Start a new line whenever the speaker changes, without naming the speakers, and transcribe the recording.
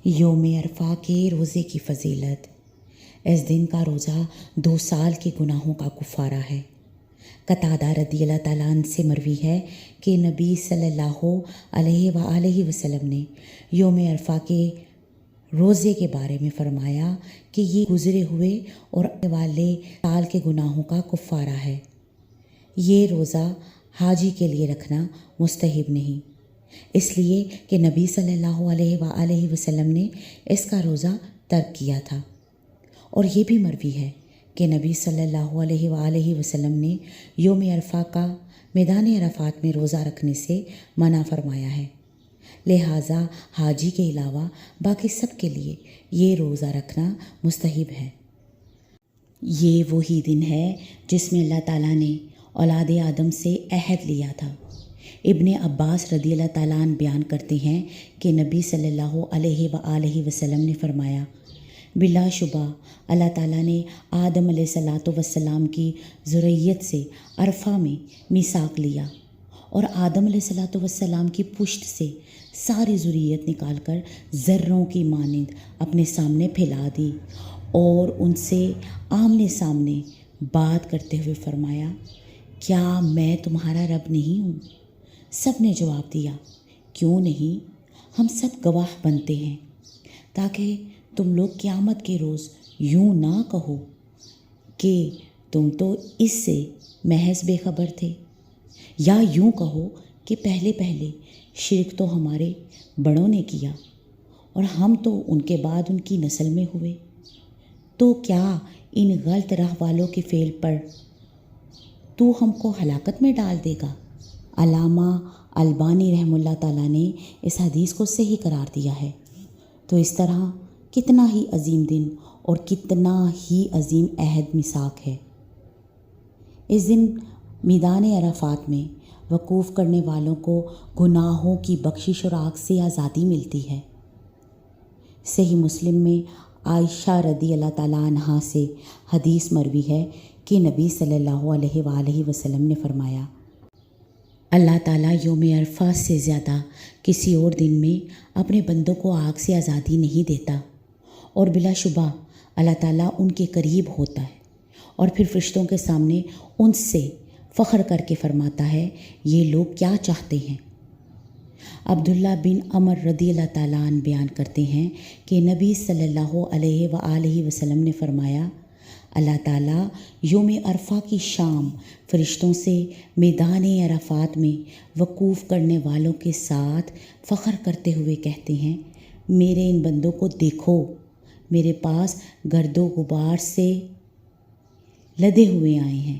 یوم عرفہ کے روزے کی فضیلت۔ اس دن کا روزہ 2 سال کے گناہوں کا کفارہ ہے۔ قتادہ رضی اللہ تعالیٰ عنہ سے مروی ہے کہ نبی صلی اللہ علیہ وآلہ وسلم نے یوم عرفہ کے روزے کے بارے میں فرمایا کہ یہ گزرے ہوئے اور آنے والے سال کے گناہوں کا کفارہ ہے۔ یہ روزہ حاجی کے لیے رکھنا مستحب نہیں، اس لیے کہ نبی صلی اللہ علیہ وآلہ وسلم نے اس کا روزہ ترک کیا تھا، اور یہ بھی مروی ہے کہ نبی صلی اللہ علیہ وآلہ وسلم نے یوم عرفہ کا میدان عرفات میں روزہ رکھنے سے منع فرمایا ہے، لہٰذا حاجی کے علاوہ باقی سب کے لیے یہ روزہ رکھنا مستحب ہے۔ یہ وہی دن ہے جس میں اللہ تعالیٰ نے اولاد آدم سے عہد لیا تھا۔ ابن عباس رضی اللہ تعالیٰ عنہ بیان کرتے ہیں کہ نبی صلی اللہ علیہ وآلہ وسلم نے فرمایا، بلا شبہ اللہ تعالیٰ نے آدم علیہ السلام کی ذریت سے عرفہ میں میثاق لیا، اور آدم علیہ السلام کی پشت سے ساری ذریت نکال کر ذروں کی مانند اپنے سامنے پھیلا دی، اور ان سے آمنے سامنے بات کرتے ہوئے فرمایا، کیا میں تمہارا رب نہیں ہوں؟ سب نے جواب دیا، کیوں نہیں، ہم سب گواہ بنتے ہیں، تاکہ تم لوگ قیامت کے روز یوں نہ کہو کہ تم تو اس سے محض بے خبر تھے، یا یوں کہو کہ پہلے شرک تو ہمارے بڑوں نے کیا اور ہم تو ان کے بعد ان کی نسل میں ہوئے، تو کیا ان غلط راہ والوں کے فعل پر تو ہم کو ہلاکت میں ڈال دے گا؟ علامہ البانی رحمہ اللہ تعالیٰ نے اس حدیث کو صحیح قرار دیا ہے۔ تو اس طرح کتنا ہی عظیم دن اور کتنا ہی عظیم عہد میثاق ہے۔ اس دن میدان عرفات میں وقوف کرنے والوں کو گناہوں کی بخشش اور آگ سے آزادی ملتی ہے۔ صحیح مسلم میں عائشہ رضی اللہ تعالیٰ عنہا سے حدیث مروی ہے کہ نبی صلی اللہ علیہ وآلہ وسلم نے فرمایا، اللہ تعالیٰ یوم عرفہ سے زیادہ کسی اور دن میں اپنے بندوں کو آگ سے آزادی نہیں دیتا، اور بلا شبہ اللہ تعالیٰ ان کے قریب ہوتا ہے، اور پھر فرشتوں کے سامنے ان سے فخر کر کے فرماتا ہے، یہ لوگ کیا چاہتے ہیں؟ عبداللہ بن عمر رضی اللہ تعالیٰ عنہ بیان کرتے ہیں کہ نبی صلی اللہ علیہ وآلہ وسلم نے فرمایا، اللہ تعالیٰ یوم عرفہ کی شام فرشتوں سے میدان عرفات میں وقوف کرنے والوں کے ساتھ فخر کرتے ہوئے کہتے ہیں، میرے ان بندوں کو دیکھو، میرے پاس گرد و غبار سے لدے ہوئے آئے ہیں،